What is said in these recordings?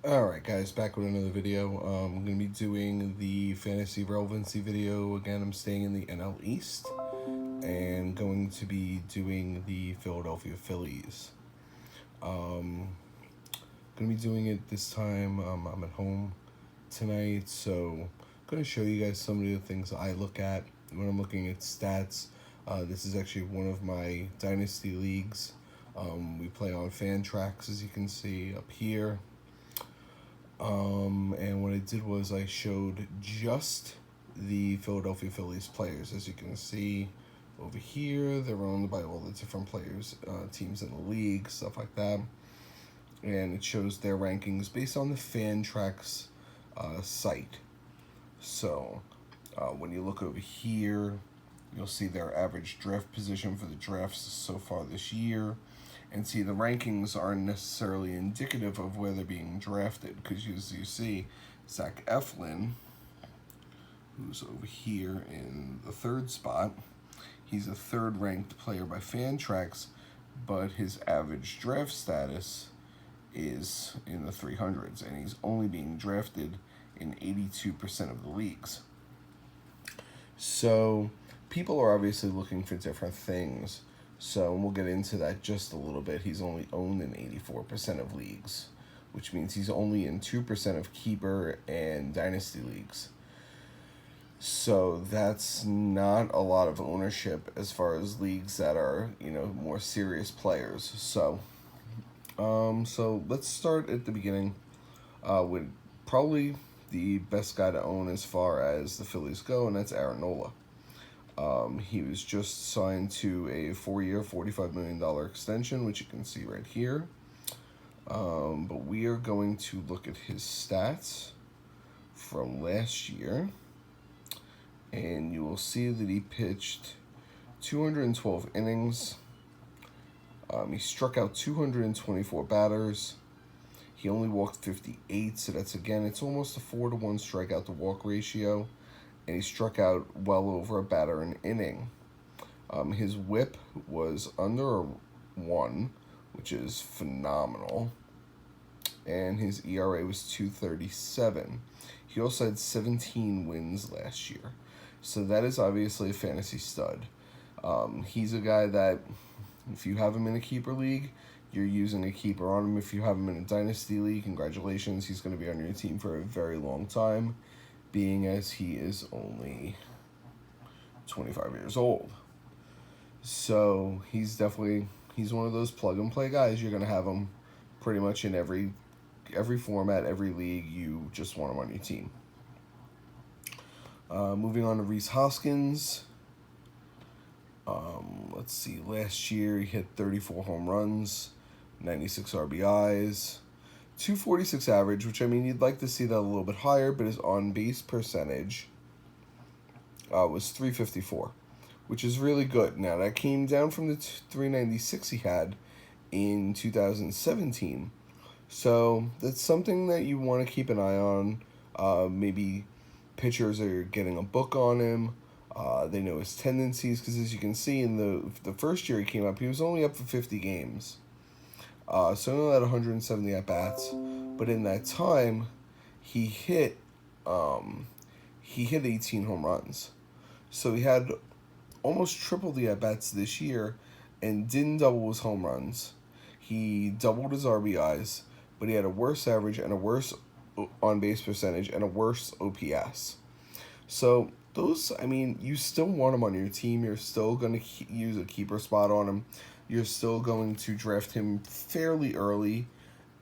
Alright guys, back with another video. I'm going to be doing the fantasy relevancy video. Again, I'm staying in the NL East and going to be doing the Philadelphia Phillies. Going to be doing it this time. I'm at home tonight, so I'm going to show you guys some of the things I look at when I'm looking at stats. This is actually one of my Dynasty leagues. We play on fan tracks, as you can see up here. And what I did was I showed just the Philadelphia Phillies players. As you can see over here, they're owned by all the different players, teams in the league, stuff like that. And it shows their rankings based on the Fantrax site. So when you look over here, you'll see their average draft position for the drafts so far this year. And see, the rankings aren't necessarily indicative of where they're being drafted, because as you see, Zach Eflin, who's over here in the third spot, he's a third-ranked player by Fantrax, but his average draft status is in the 300s, and he's only being drafted in 82% of the leagues. So people are obviously looking for different things. So we'll get into that just a little bit. He's only owned in 84% of leagues, which means he's only in 2% of keeper and dynasty leagues. So that's not a lot of ownership as far as leagues that are, more serious players. So let's start at the beginning with probably the best guy to own as far as the Phillies go, and that's Aaron Nola. He was just signed to a 4-year, $45 million extension, which you can see right here. But we are going to look at his stats from last year. And you will see that he pitched 212 innings. He struck out 224 batters. He only walked 58, so it's almost a 4-to-1 strikeout to walk ratio. And he struck out well over a batter an inning. His whip was under 1, which is phenomenal. And his ERA was 2.37. He also had 17 wins last year. So that is obviously a fantasy stud. He's a guy that, if you have him in a keeper league, you're using a keeper on him. If you have him in a dynasty league, congratulations, he's going to be on your team for a very long time, being as he is only 25 years old. So he's one of those plug and play guys. You're going to have him pretty much in every format, every league. You just want him on your team. Moving on to Rhys Hoskins. Let's see, last year he hit 34 home runs, 96 RBIs, 246 average, which, you'd like to see that a little bit higher, but his on-base percentage was 354, which is really good. Now, that came down from the 396 he had in 2017, so that's something that you want to keep an eye on. Maybe pitchers are getting a book on him. They know his tendencies, because as you can see, in the first year he came up, he was only up for 50 games. So only had 170 at-bats, but in that time, he hit 18 home runs. So he had almost triple the at-bats this year and didn't double his home runs. He doubled his RBIs, but he had a worse average and a worse on-base percentage and a worse OPS. So those, you still want him on your team. You're still going to use a keeper spot on him. You're still going to draft him fairly early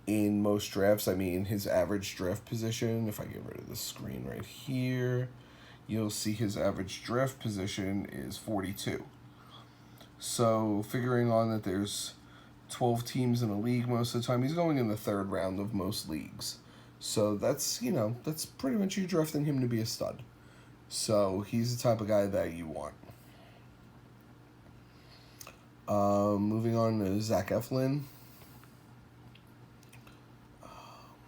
in most drafts. His average draft position, if I get rid of the screen right here, you'll see his average draft position is 42. So figuring on that there's 12 teams in a league most of the time, he's going in the third round of most leagues. So that's pretty much you drafting him to be a stud. So he's the type of guy that you want. Moving on to Zach Eflin.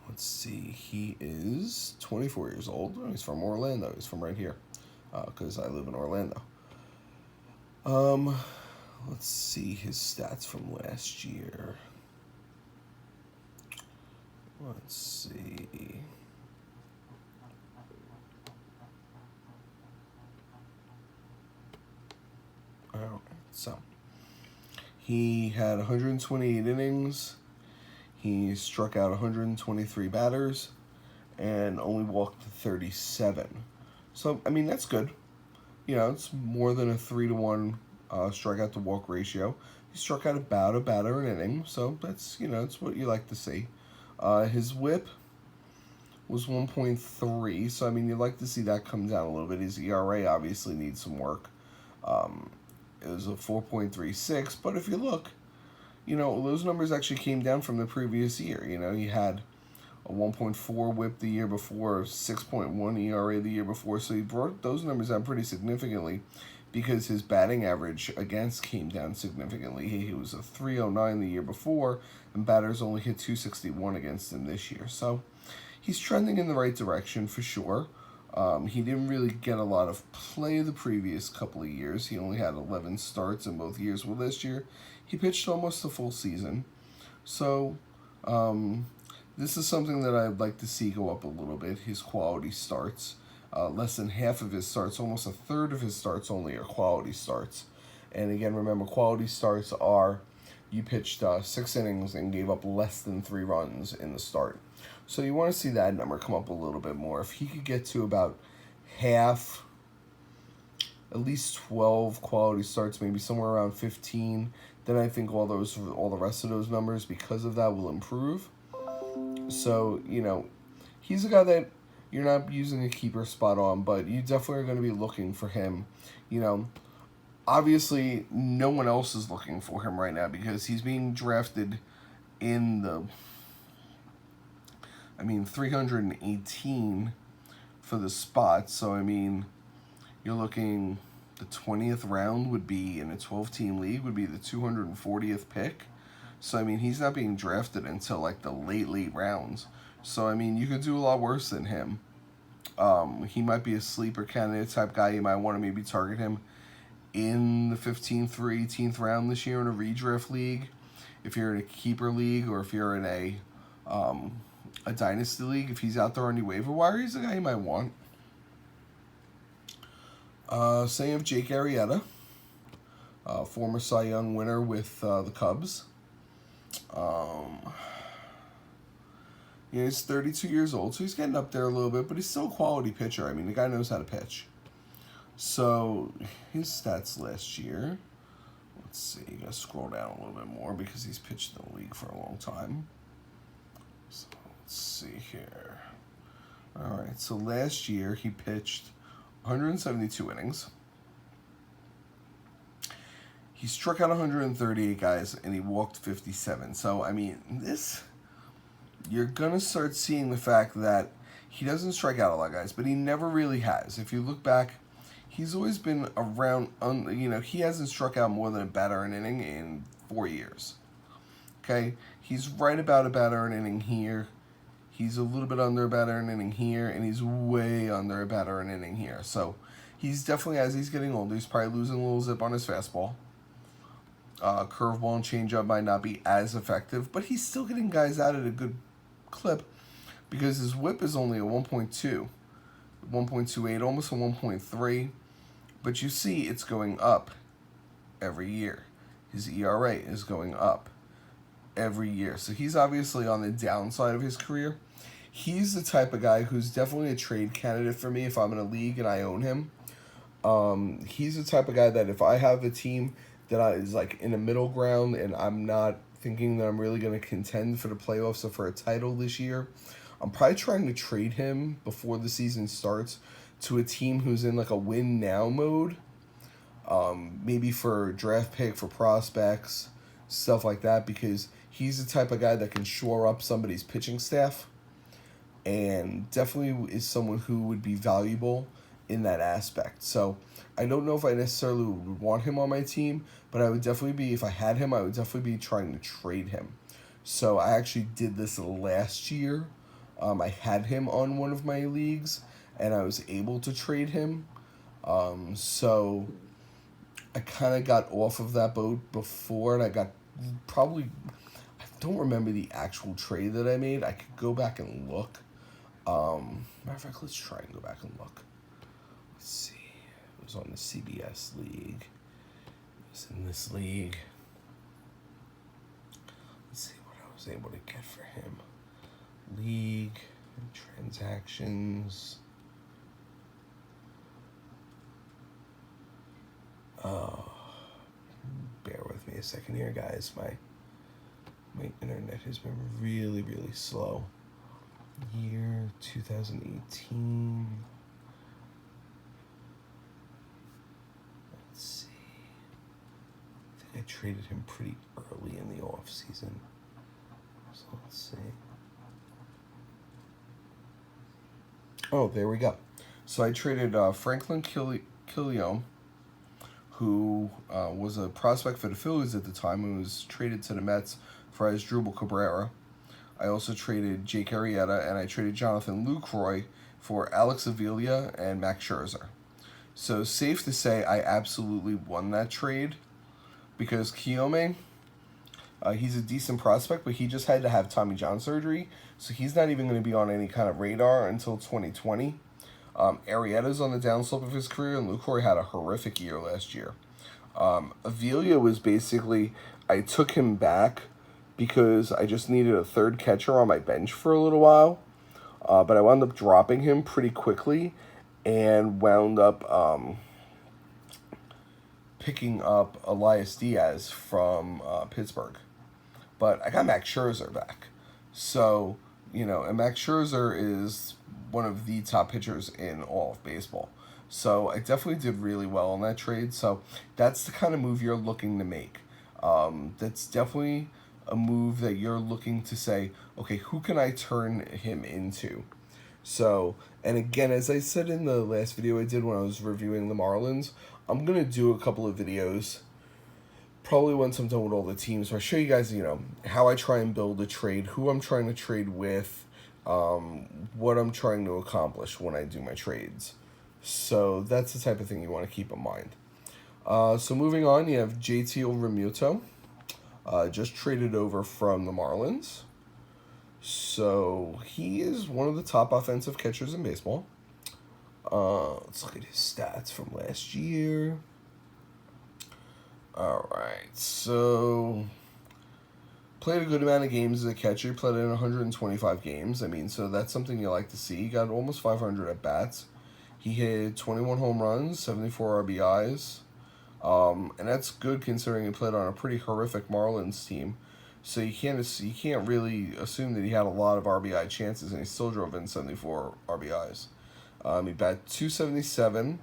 Let's see, he is 24 years old. He's from Orlando. He's from right here, because I live in Orlando. Let's see his stats from last year. Let's see. All right, so he had 128 innings. He struck out 123 batters and only walked 37. So, I mean, that's good. You know, it's more than a 3-to-1 strikeout to walk ratio. He struck out about a batter an inning, so that's, you know, it's what you like to see. His whip was 1.3, so I mean, you'd like to see that come down a little bit. His ERA obviously needs some work. It was a 4.36, but if you look, you know, those numbers actually came down from the previous year. You know, he had a 1.4 whip the year before, 6.1 ERA the year before, so he brought those numbers down pretty significantly because his batting average against came down significantly. He was a 309 the year before, and batters only hit 261 against him this year. So he's trending in the right direction for sure. He didn't really get a lot of play the previous couple of years. He only had 11 starts in both years. Well, this year, he pitched almost the full season. So, this is something that I'd like to see go up a little bit, his quality starts. Less than half of his starts, almost a third of his starts only are quality starts. And again, remember, quality starts are you pitched 6 innings and gave up less than 3 runs in the start. So you want to see that number come up a little bit more. If he could get to about half, at least 12 quality starts, maybe somewhere around 15, then I think all the rest of those numbers, because of that, will improve. So, you know, he's a guy that you're not using a keeper spot on, but you definitely are going to be looking for him. You know, obviously, no one else is looking for him right now because he's being drafted in the 318 for the spot. So, I mean, you're looking, the 20th round would be, in a 12-team league, would be the 240th pick. So, I mean, he's not being drafted until, like, the late rounds. So, I mean, you could do a lot worse than him. He might be a sleeper candidate type guy. You might want to maybe target him in the 15th or 18th round this year in a redraft league. If you're in a keeper league or if you're in a Dynasty league, if he's out there on your waiver wire, he's a guy you might want. Same of Jake Arrieta, former Cy Young winner with the Cubs. He's 32 years old, so he's getting up there a little bit, but he's still a quality pitcher. I mean, the guy knows how to pitch. So, his stats last year, let's see, you gotta scroll down a little bit more because he's pitched in the league for a long time. So, let's see here. Alright, so last year he pitched 172 innings. He struck out 138 guys and he walked 57. So, I mean, you're going to start seeing the fact that he doesn't strike out a lot of guys, but he never really has. If you look back, he's always been around, he hasn't struck out more than a batter an inning in 4 years. Okay? He's right about a batter an inning here. He's a little bit under a batter an inning here, and he's way under a batter an inning here. So he's definitely, as he's getting older, he's probably losing a little zip on his fastball. Curveball and changeup might not be as effective, but he's still getting guys out at a good clip because his whip is only a 1.2, 1.28, almost a 1.3. But you see it's going up every year. His ERA is going up every year. So he's obviously on the downside of his career. He's the type of guy who's definitely a trade candidate for me if I'm in a league and I own him. He's the type of guy that if I have a team that is like in a middle ground and I'm not thinking that I'm really going to contend for the playoffs or for a title this year, I'm probably trying to trade him before the season starts to a team who's in like a win now mode. Maybe for draft pick, for prospects, stuff like that, because he's the type of guy that can shore up somebody's pitching staff and definitely is someone who would be valuable in that aspect. So I don't know if I necessarily would want him on my team, but I would definitely be, if I had him, I would definitely be trying to trade him. So I actually did this last year. I had him on one of my leagues, and I was able to trade him. So I kind of got off of that boat before, and I got probably, I don't remember the actual trade that I made. I could go back and look. Matter of fact, let's try and go back and look. Let's see. It was on the CBS league. It was in this league. Let's see what I was able to get for him. League transactions. Oh, bear with me a second here, guys. My internet has been really, really slow. Year 2018. Let's see. I think I traded him pretty early in the off season. So let's see. Oh, there we go. So I traded Franklin Killiam, who was a prospect for the Phillies at the time, who was traded to the Mets for Asdrubal Cabrera. I also traded Jake Arrieta, and I traded Jonathan Lucroy for Alex Avila and Max Scherzer. So safe to say I absolutely won that trade, because Kiyomi, he's a decent prospect, but he just had to have Tommy John surgery, so he's not even going to be on any kind of radar until 2020. Arrieta's on the downslope of his career, and Lucroy had a horrific year last year. Avila was basically, I took him back because I just needed a third catcher on my bench for a little while, but I wound up dropping him pretty quickly and wound up picking up Elias Diaz from Pittsburgh. But I got Max Scherzer back. So, and Max Scherzer is one of the top pitchers in all of baseball. So I definitely did really well on that trade. So that's the kind of move you're looking to make. That's definitely a move that you're looking to say, okay, who can I turn him into? So, and again, as I said in the last video I did when I was reviewing the Marlins, I'm going to do a couple of videos, probably once I'm done with all the teams, where I show you guys, how I try and build a trade, who I'm trying to trade with, what I'm trying to accomplish when I do my trades. So that's the type of thing you want to keep in mind. So moving on, you have JT Realmuto, just traded over from the Marlins. So he is one of the top offensive catchers in baseball. Let's look at his stats from last year. All right, so played a good amount of games as a catcher. He played in 125 games. I mean, so that's something you like to see. He got almost 500 at bats. He hit 21 home runs, 74 RBIs, and that's good considering he played on a pretty horrific Marlins team. So you can't really assume that he had a lot of RBI chances, and he still drove in 74 RBIs. He batted .277,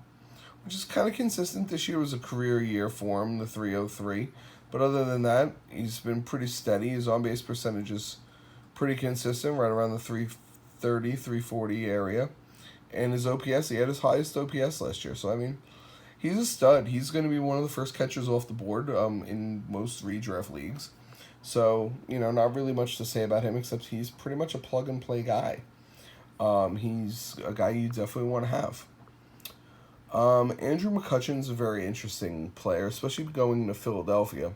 which is kind of consistent. This year was a career year for him, the .303. But other than that, he's been pretty steady. His on-base percentage is pretty consistent, right around the 330, 340 area. And his OPS, he had his highest OPS last year. So, I mean, he's a stud. He's going to be one of the first catchers off the board in most redraft leagues. So, not really much to say about him, except he's pretty much a plug-and-play guy. He's a guy you definitely want to have. Andrew McCutchen's a very interesting player, especially going to Philadelphia,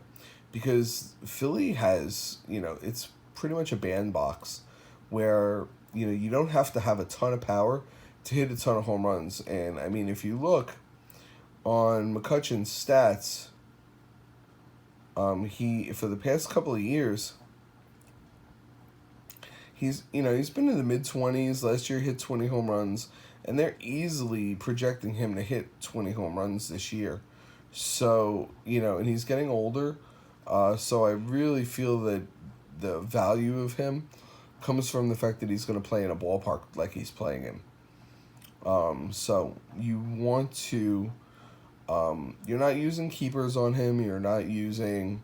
because Philly has, it's pretty much a bandbox where, you don't have to have a ton of power to hit a ton of home runs. And, I mean, if you look on McCutchen's stats, he, for the past couple of years, he's been in the mid-20s. Last year he hit 20 home runs, and they're easily projecting him to hit 20 home runs this year. So, and he's getting older, so I really feel that the value of him comes from the fact that he's going to play in a ballpark like he's playing in. So you want to, you're not using keepers on him, you're not using,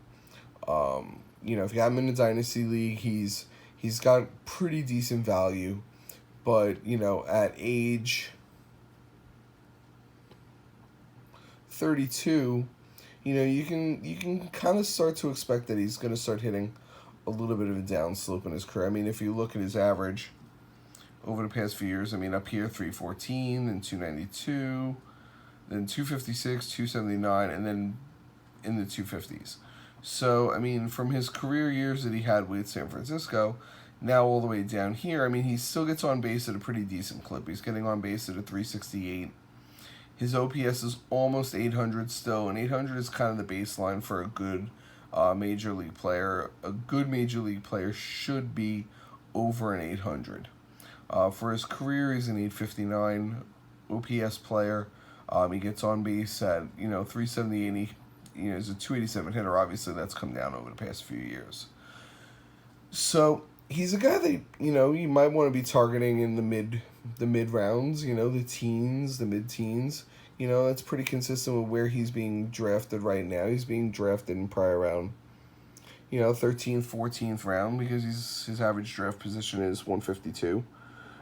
if you have him in a Dynasty league, he's got pretty decent value, but, at age 32, you can kind of start to expect that he's going to start hitting a little bit of a downslope in his career. I mean, if you look at his average over the past few years, I mean, up here, 314, then 292, then 256, 279, and then in the 250s. So, I mean, from his career years that he had with San Francisco, now all the way down here, I mean, he still gets on base at a pretty decent clip. He's getting on base at a 368. His OPS is almost 800 still, and 800 is kind of the baseline for a good major league player. A good major league player should be over an 800. For his career, he's an 859 OPS player. He gets on base at 370. He's a 287 hitter. Obviously, that's come down over the past few years. So he's a guy that you might want to be targeting in the mid rounds. The teens, the mid teens. That's pretty consistent with where he's being drafted right now. He's being drafted in probably around 13th, 14th round because his average draft position is 152.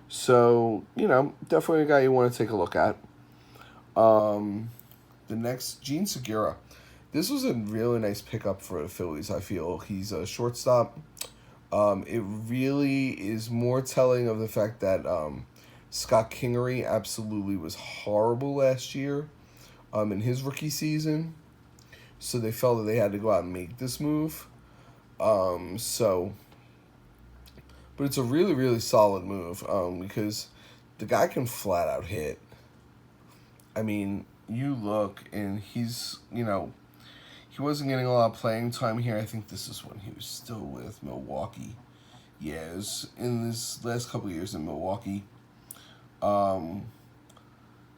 So, definitely a guy you want to take a look at. The next, Gene Segura. This was a really nice pickup for the Phillies, I feel. He's a shortstop. It really is more telling of the fact that Scott Kingery absolutely was horrible last year in his rookie season. So they felt that they had to go out and make this move. But it's a really, really solid move because the guy can flat out hit. I mean, you look and he's, he wasn't getting a lot of playing time here. I think this is when he was still with Milwaukee. Yeah, it was in his last couple of years in Milwaukee.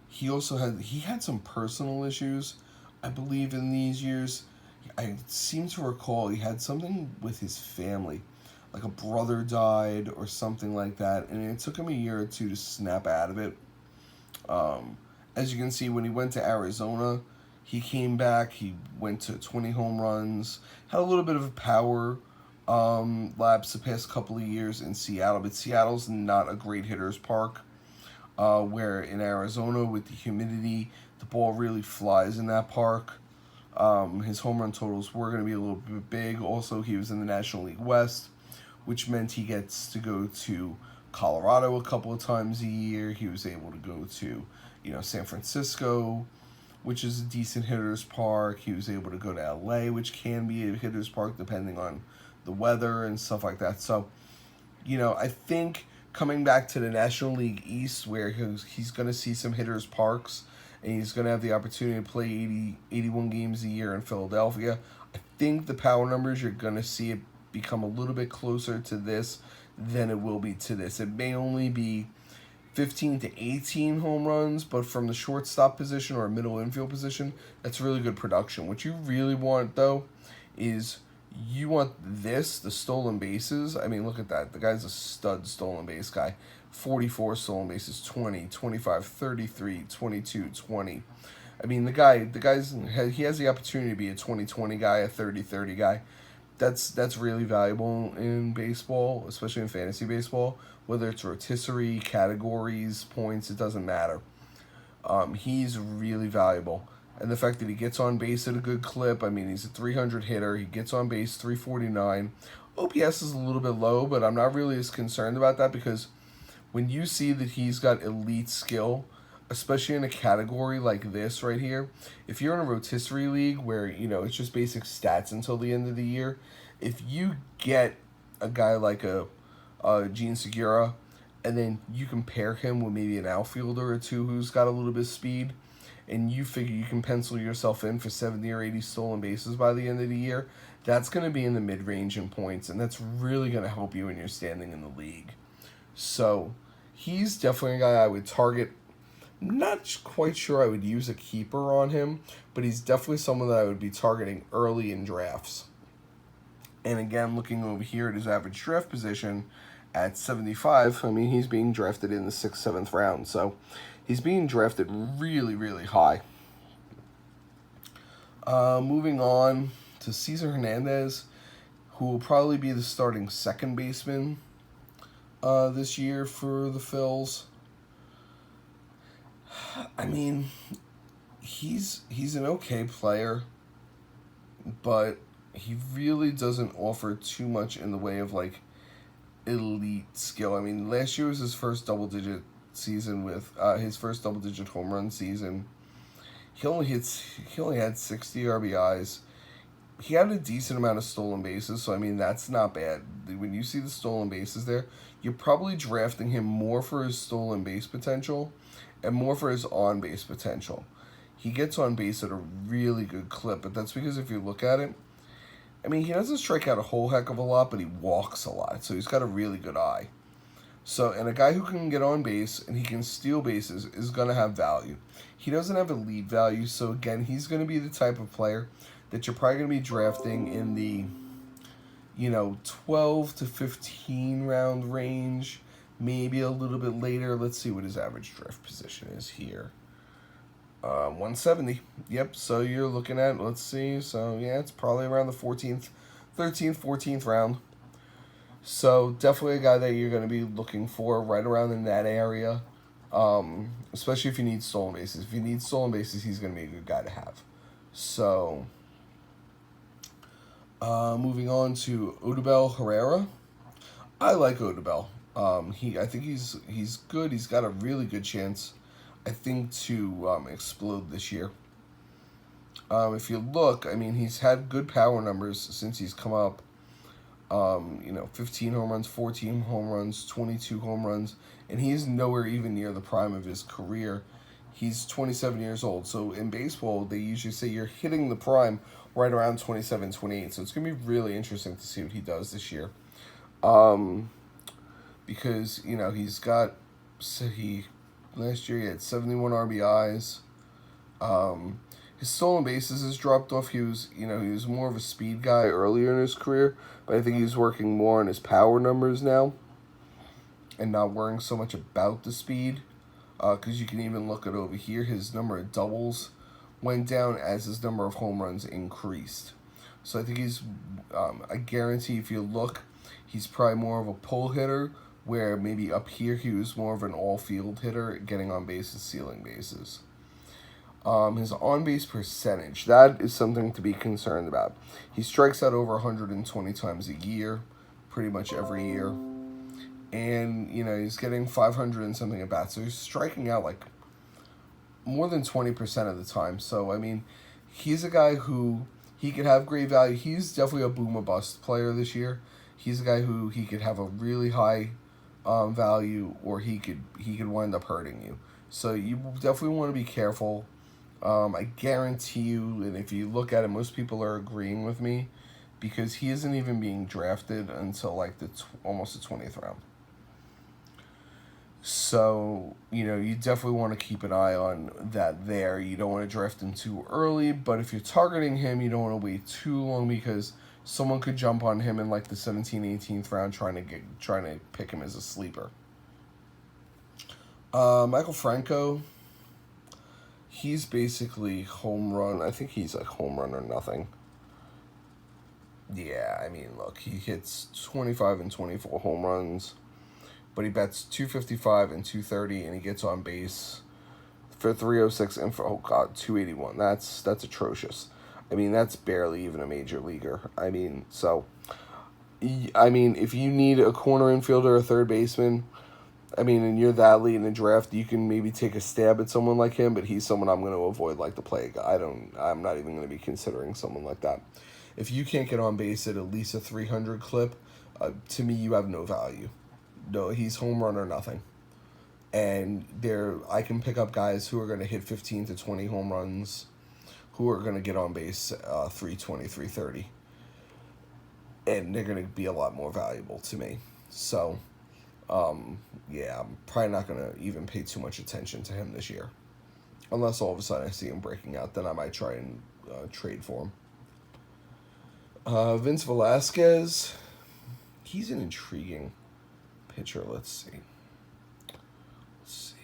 He had some personal issues, I believe, in these years. I seem to recall he had something with his family, like a brother died or something like that, and it took him a year or two to snap out of it. As you can see, when he went to Arizona, he came back. He went to 20 home runs, had a little bit of a power lapse the past couple of years in Seattle, but Seattle's not a great hitter's park. Where in Arizona, with the humidity, the ball really flies in that park. His home run totals were going to be a little bit big. Also, he was in the National League West, which meant he gets to go to Colorado a couple of times a year. He was able to go to, San Francisco, which is a decent hitter's park. He was able to go to LA, which can be a hitter's park depending on the weather and stuff like that. So, I think coming back to the National League East, where he's going to see some hitters' parks, and he's going to have the opportunity to play 81 games a year in Philadelphia, I think the power numbers, you're going to see it become a little bit closer to this than it will be to this. It may only be 15 to 18 home runs, but from the shortstop position or a middle infield position, that's really good production. What you really want, though, is you want the stolen bases. I mean, look at that. The guy's a stud stolen base guy. 44 stolen bases, 20, 25, 33, 22, 20. I mean, he has the opportunity to be a 20-20 guy, a 30-30 guy. That's really valuable in baseball, especially in fantasy baseball. Whether it's rotisserie, categories, points, it doesn't matter. He's really valuable. And the fact that he gets on base at a good clip, I mean, he's a 300 hitter. He gets on base 349. OPS is a little bit low, but I'm not really as concerned about that because when you see that he's got elite skill, especially in a category like this right here, if you're in a rotisserie league where, it's just basic stats until the end of the year, if you get a guy like a Gene Segura, and then you compare him with maybe an outfielder or two who's got a little bit of speed, and you figure you can pencil yourself in for 70 or 80 stolen bases by the end of the year, that's going to be in the mid-range in points, and that's really going to help you in your standing in the league. So he's definitely a guy I would target. Not quite sure I would use a keeper on him, but he's definitely someone that I would be targeting early in drafts. And again, looking over here at his average draft position at 75, I mean, he's being drafted in the 6th, 7th round. So he's being drafted really, really high. Moving on to Cesar Hernandez, who will probably be the starting second baseman this year for the Phils. I mean, he's an okay player, but he really doesn't offer too much in the way of elite skill. I mean, last year was his first double-digit season with his first double-digit home run season. He only had 60 RBIs. he had a decent amount of stolen bases, so I mean that's not bad. When you see the stolen bases there, you're probably drafting him more for his stolen base potential and more for his on base potential. He gets on base at a really good clip, but that's because if you look at it, I mean, he doesn't strike out a whole heck of a lot, but he walks a lot, so he's got a really good eye. So, and a guy who can get on base and he can steal bases is going to have value. He doesn't have elite value, so again, he's going to be the type of player that you're probably going to be drafting in the, 12 to 15 round range, maybe a little bit later. Let's see what his average draft position is here. 170. Yep, so you're looking at, let's see, so yeah, it's probably around the 14th, 13th, 14th round. So definitely a guy that you're going to be looking for right around in that area, especially if you need stolen bases. If you need stolen bases, he's going to be a good guy to have. So, moving on to Odubel Herrera. I like Odubel. I think he's good. He's got a really good chance, I think, to explode this year. If you look, I mean, he's had good power numbers since he's come up. 15 home runs, 14 home runs, 22 home runs, and he's nowhere even near the prime of his career. He's 27 years old. So in baseball, they usually say you're hitting the prime right around 27, 28. So it's going to be really interesting to see what he does this year. Because, last year he had 71 RBIs. His stolen bases has dropped off. He was more of a speed guy earlier in his career, but I think he's working more on his power numbers now and not worrying so much about the speed. Because you can even look at over here, his number of doubles went down as his number of home runs increased. So I think I guarantee if you look, he's probably more of a pull hitter, where maybe up here he was more of an all-field hitter, getting on base and stealing bases. His on-base percentage, that is something to be concerned about. He strikes out over 120 times a year, pretty much every year. And, he's getting 500 and something at bats. So he's striking out like more than 20% of the time. So, I mean, he's a guy who he could have great value. He's definitely a boom or bust player this year. He's a guy who he could have a really high value, or he could wind up hurting you. So you definitely want to be careful. I guarantee you, and if you look at it, most people are agreeing with me, because he isn't even being drafted until like almost the 20th round. So, you definitely want to keep an eye on that there. You don't want to draft him too early, but if you're targeting him, you don't want to wait too long, because someone could jump on him in like the 17th, 18th round trying to pick him as a sleeper. Michael Franco, he's basically home run. I think he's like home run or nothing. Yeah, I mean, look, he hits 25 and 24 home runs, but he bats 255 and 230, and he gets on base for 306 and for 281. That's atrocious. I mean, that's barely even a major leaguer. I mean, if you need a corner infielder, a third baseman, and you're that late in the draft, you can maybe take a stab at someone like him, but he's someone I'm going to avoid like the plague. I'm not even going to be considering someone like that. If you can't get on base at least a 300 clip, to me, you have no value. No, he's home run or nothing. And I can pick up guys who are going to hit 15 to 20 home runs, who are going to get on base 320, 330. And they're going to be a lot more valuable to me. So, yeah, I'm probably not going to even pay too much attention to him this year. Unless all of a sudden I see him breaking out, then I might try and trade for him. Vince Velasquez, he's an intriguing pitcher. Let's see.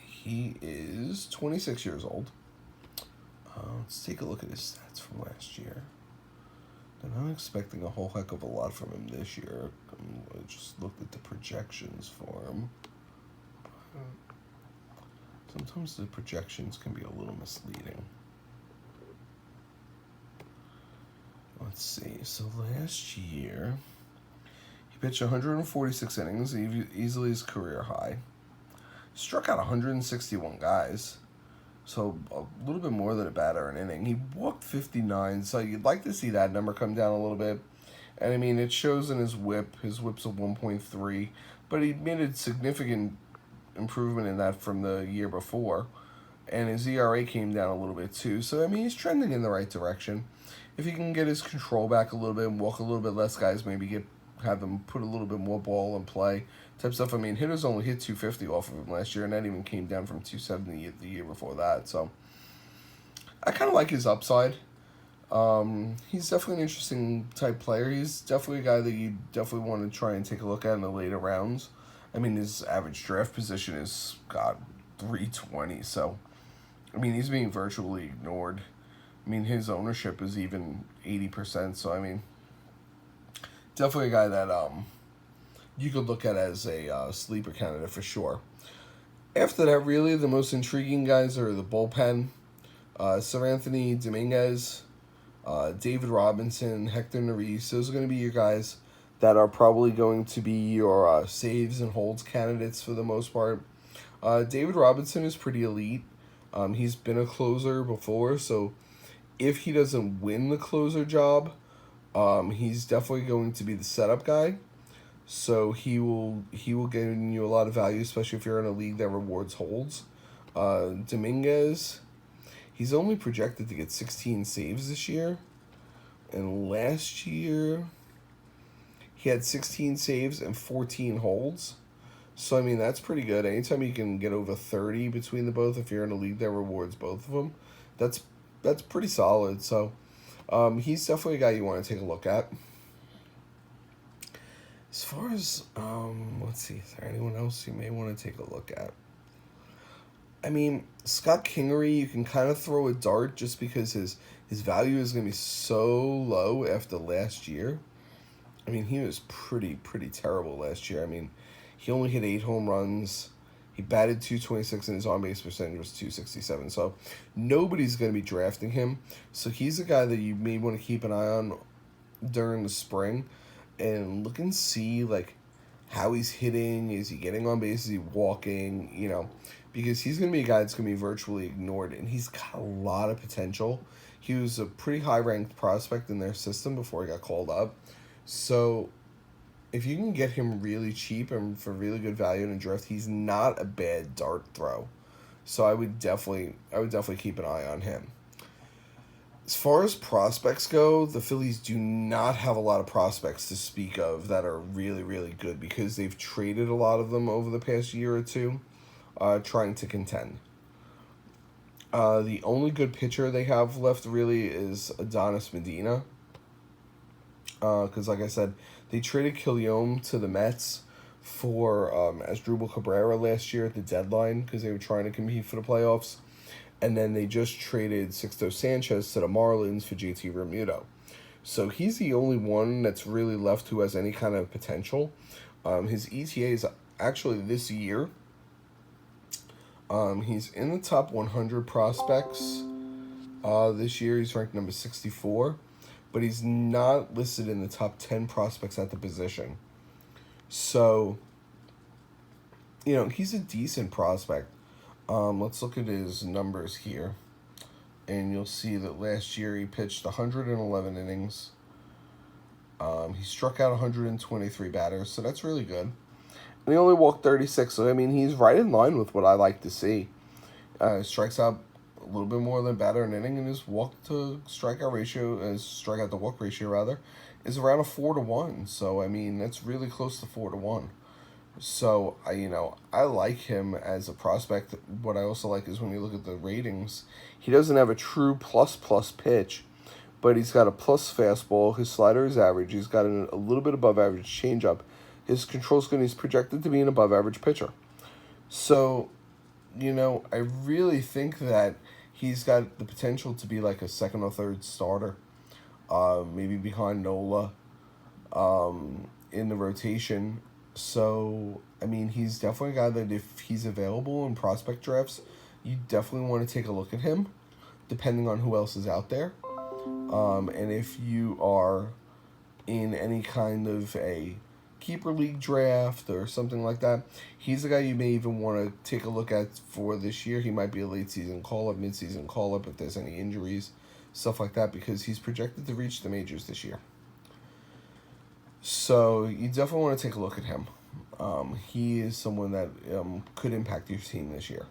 He is 26 years old. Let's take a look at his stats from last year. I'm not expecting a whole heck of a lot from him this year. I just looked at the projections for him. Sometimes the projections can be a little misleading. Let's see. So last year, he pitched 146 innings, easily his career high. Struck out 161 guys. So a little bit more than a batter an inning. He walked 59, so you'd like to see that number come down a little bit. And I mean, it shows in his whip. His whip's a 1.3, but he made a significant improvement in that from the year before. And his ERA came down a little bit too. So I mean, he's trending in the right direction. If he can get his control back a little bit and walk a little bit less guys, maybe have them put a little bit more ball in play type stuff. I mean, hitters only hit 250 off of him last year, and that even came down from 270 the year before that. So I kind of like his upside. He's definitely an interesting type player. He's definitely a guy that you definitely want to try and take a look at in the later rounds. I mean, his average draft position is, God, 320. So, I mean, he's being virtually ignored. I mean, his ownership is even 80%. So, I mean, definitely a guy that you could look at as a sleeper candidate for sure. After that, really, the most intriguing guys are the bullpen. Sir Anthony Dominguez, David Robinson, Hector Neris. Those are going to be your guys that are probably going to be your saves and holds candidates for the most part. David Robinson is pretty elite. He's been a closer before, so if he doesn't win the closer job, he's definitely going to be the setup guy. So he will gain you a lot of value, especially if you're in a league that rewards holds. Dominguez, he's only projected to get 16 saves this year. And last year, he had 16 saves and 14 holds. So, I mean, that's pretty good. Anytime you can get over 30 between the both, if you're in a league that rewards both of them, that's pretty solid. So, he's definitely a guy you want to take a look at. As far as, let's see, is there anyone else you may want to take a look at? I mean, Scott Kingery, you can kind of throw a dart just because his value is going to be so low after last year. I mean, he was pretty terrible last year. I mean, he only hit 8 home runs. He batted .226 and his on-base percentage was .267. So nobody's going to be drafting him. So he's a guy that you may want to keep an eye on during the spring and look and see, like, how he's hitting. Is he getting on base? Is he walking? You know, because he's going to be a guy that's going to be virtually ignored, and he's got a lot of potential. He was a pretty high-ranked prospect in their system before he got called up. So if you can get him really cheap and for really good value in a draft, he's not a bad dart throw. So I would definitely keep an eye on him. As far as prospects go, the Phillies do not have a lot of prospects to speak of that are really good because they've traded a lot of them over the past year or two, trying to contend. The only good pitcher they have left really is Adonis Medina. Because like I said, they traded Killiome to the Mets for Asdrubal Cabrera last year at the deadline because they were trying to compete for the playoffs. And then they just traded Sixto Sanchez to the Marlins for JT Realmuto. So he's the only one that's really left who has any kind of potential. His ETA is actually this year. He's in the top 100 prospects this year. He's ranked number 64. But he's not listed in the top 10 prospects at the position. So, you know, he's a decent prospect. Let's look at his numbers here. And you'll see that last year he pitched 111 innings. He struck out 123 batters, so that's really good. And he only walked 36, so I mean, he's right in line with what I like to see. Strikes out a little bit more than batter an inning, and his walk to strikeout ratio, strikeout to walk ratio rather, is around a 4-1. So I mean, that's really close to 4-1. So I like him as a prospect. What I also like is when you look at the ratings, he doesn't have a true plus pitch, but he's got a plus fastball. His slider is average. He's got a little bit above average changeup. His control scheme, he's projected to be an above average pitcher. So, I really think that he's got the potential to be like a second or third starter, maybe behind Nola, in the rotation. So, I mean, he's definitely a guy that if he's available in prospect drafts, you definitely want to take a look at him, depending on who else is out there. And if you are in any kind of a keeper league draft or something like that, he's the guy you may even want to take a look at for this year. He might be a late season call-up, mid-season call-up if there's any injuries, stuff like that, because he's projected to reach the majors this year. So you definitely want to take a look at him. He is someone that could impact your team this year.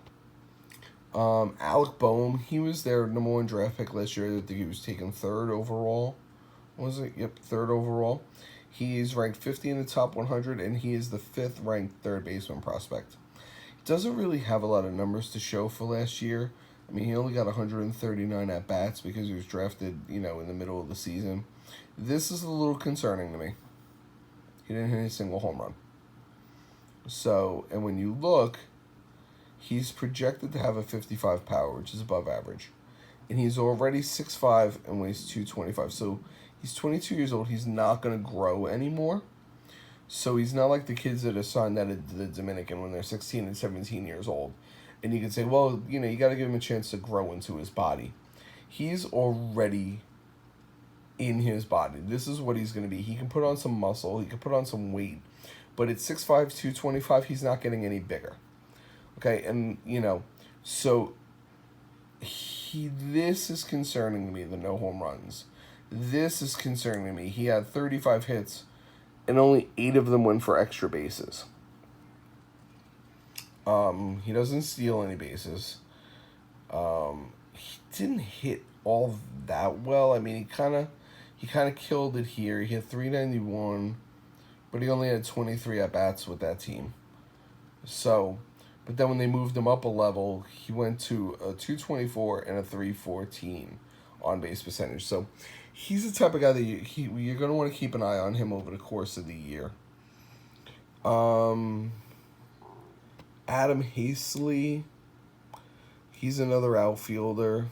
Alec Boehm, he was their number 1 draft pick last year. I think he was taken 3rd overall. Was it? Yep, 3rd overall. He is ranked 50 in the top 100, and he is the 5th ranked third baseman prospect. Doesn't really have a lot of numbers to show for last year. I mean, he only got 139 at bats because he was drafted, in the middle of the season. This is a little concerning to me. He didn't hit a single home run. So, and when you look, he's projected to have a 55 power, which is above average. And he's already 6'5" and weighs 225. So he's 22 years old. He's not going to grow anymore. So he's not like the kids that are signed out of the Dominican when they're 16 and 17 years old. And you can say, well, you got to give him a chance to grow into his body. He's already in his body. This is what he's going to be. He can put on some muscle. He can put on some weight. But at 6'5", 225, he's not getting any bigger. Okay, and, so this is concerning to me, the no home runs. This is concerning to me. He had 35 hits, and only 8 of them went for extra bases. He doesn't steal any bases. He didn't hit all that well. I mean, he kind of killed it here. He had 391, but he only had 23 at-bats with that team. So, but then when they moved him up a level, he went to a 224 and a 314 on-base percentage. So he's the type of guy that you're going to want to keep an eye on him over the course of the year. Adam Hastley, he's another outfielder.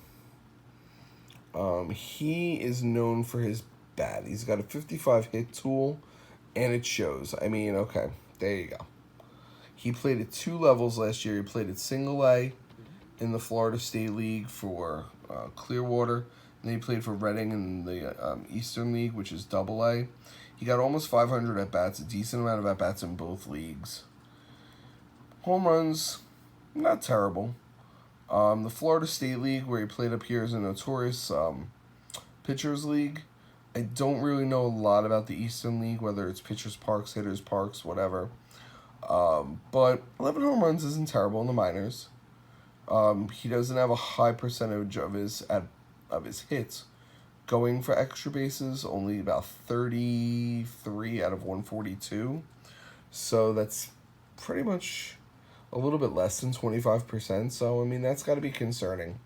He is known for his bat. He's got a 55 hit tool, and it shows. I mean, okay, there you go. He played at 2 levels last year. He played at single A in the Florida State League for Clearwater. And then he played for Reading in the Eastern League, which is double A. He got almost 500 at-bats, a decent amount of at-bats in both leagues. Home runs, not terrible. The Florida State League, where he played up here, is a notorious pitchers league. I don't really know a lot about the Eastern League, whether it's pitchers parks, hitters parks, whatever. But 11 home runs isn't terrible in the minors. He doesn't have a high percentage of his hits going for extra bases, only about 33 out of 142. So that's pretty much a little bit less than 25%. So, I mean, that's got to be concerning.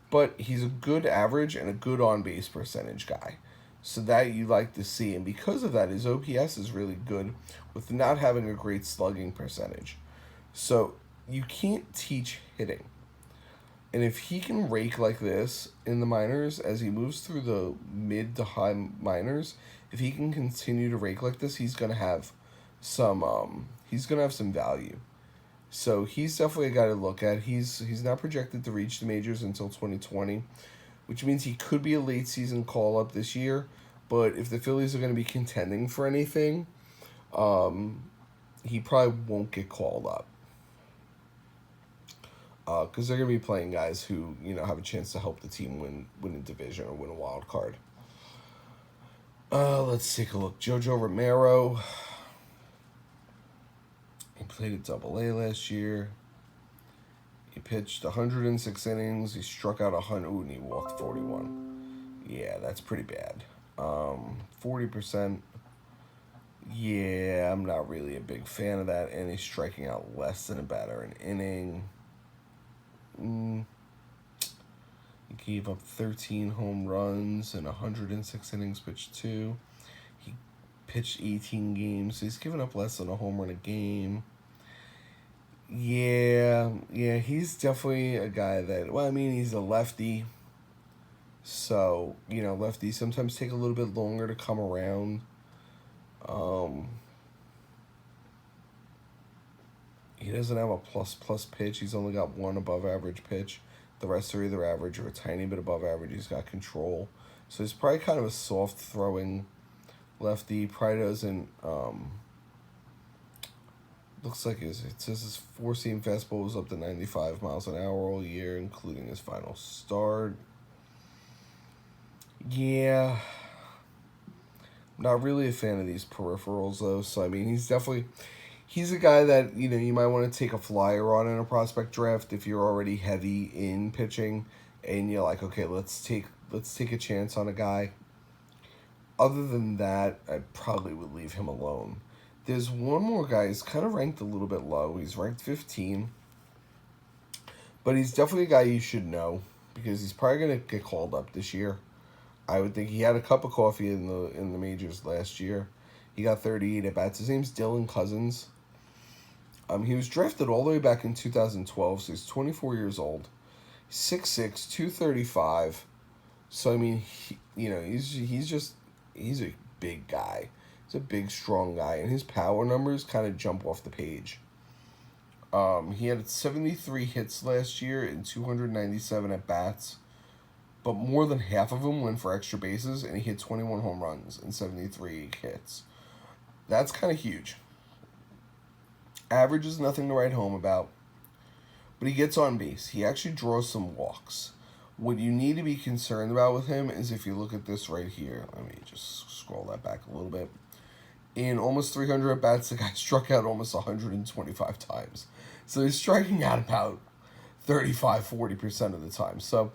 But he's a good average and a good on-base percentage guy. So that you like to see. And because of that, his OPS is really good with not having a great slugging percentage. So you can't teach hitting. And if he can rake like this in the minors as he moves through the mid to high minors, if he can continue to rake like this, he's gonna have some value. So he's definitely a guy to look at. He's not projected to reach the majors until 2020, which means he could be a late season call up this year. But if the Phillies are going to be contending for anything, he probably won't get called up. Because they're going to be playing guys who, have a chance to help the team win a division or win a wild card. Let's take a look. Jojo Romero. He played at Double A last year. He pitched 106 innings. He struck out 100. Ooh, and he walked 41. Yeah, that's pretty bad. 40%. Yeah, I'm not really a big fan of that. And he's striking out less than a batter an inning. He gave up 13 home runs and 106 innings pitched 2. He pitched 18 games, so he's given up less than a home run a game. Yeah, he's definitely a guy that, he's a lefty. So, lefties sometimes take a little bit longer to come around. He doesn't have a plus pitch. He's only got 1 above average pitch. The rest are either average or a tiny bit above average. He's got control. So he's probably kind of a soft throwing lefty. Probably doesn't looks like it says his four-seam fastball was up to 95 miles an hour all year, including his final start. Yeah, not really a fan of these peripherals though. So I mean, he's a guy that you might want to take a flyer on in a prospect draft if you're already heavy in pitching, and you're like, okay, let's take a chance on a guy. Other than that, I probably would leave him alone. There's one more guy. He's kind of ranked a little bit low. He's ranked 15, but he's definitely a guy you should know because he's probably gonna get called up this year. I would think he had a cup of coffee in the majors last year. He got 38 at bats. His name's Dylan Cousins. He was drafted all the way back in 2012, so he's 24 years old. 6'6", 235. So I mean, he's a big guy. He's a big, strong guy, and his power numbers kind of jump off the page. He had 73 hits last year and 297 at bats, but more than half of them went for extra bases, and he hit 21 home runs and 73 hits. That's kind of huge. Average is nothing to write home about, but he gets on base. He actually draws some walks. What you need to be concerned about with him is if you look at this right here. Let me just scroll that back a little bit. In almost 300 at-bats, the guy struck out almost 125 times. So he's striking out about 35-40% of the time. So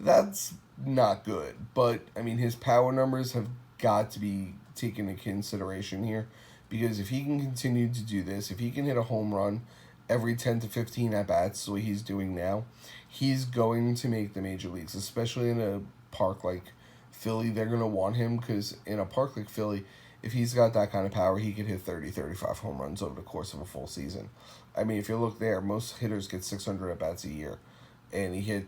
that's not good. But, I mean, his power numbers have got to be taken into consideration here. Because if he can continue to do this, if he can hit a home run every 10 to 15 at-bats the way he's doing now, he's going to make the major leagues, especially in a park like Philly. They're going to want him because in a park like Philly, if he's got that kind of power, he could hit 30, 35 home runs over the course of a full season. I mean, if you look there, most hitters get 600 at-bats a year, and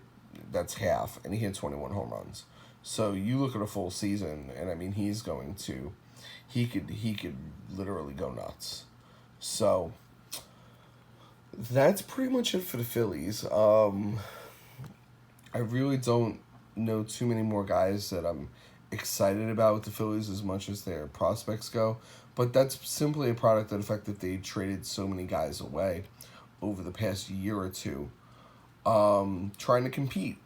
that's half, and he hit 21 home runs. So you look at a full season, and I mean, he could literally go nuts. So that's pretty much it for the Phillies. I really don't know too many more guys that I'm excited about with the Phillies as much as their prospects go, but that's simply a product of the fact that they traded so many guys away over the past year or two, trying to compete.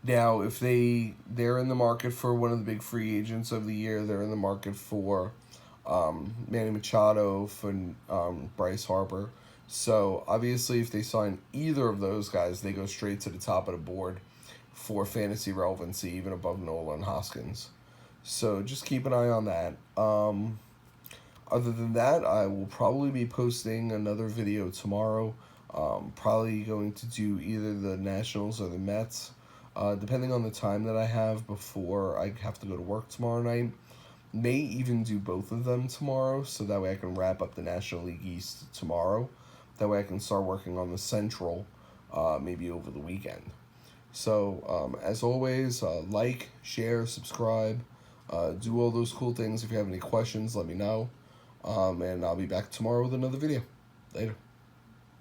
Now, if they're in the market for one of the big free agents of the year, they're in the market for Manny Machado, for Bryce Harper. So, obviously, if they sign either of those guys, they go straight to the top of the board for fantasy relevancy, even above Nola and Hoskins. So, just keep an eye on that. Other than that, I will probably be posting another video tomorrow. Probably going to do either the Nationals or the Mets, depending on the time that I have before I have to go to work tomorrow night. May even do both of them tomorrow, so that way I can wrap up the National League East tomorrow. That way I can start working on the Central maybe over the weekend. So, as always, like, share, subscribe, do all those cool things. If you have any questions, let me know. And I'll be back tomorrow with another video. Later.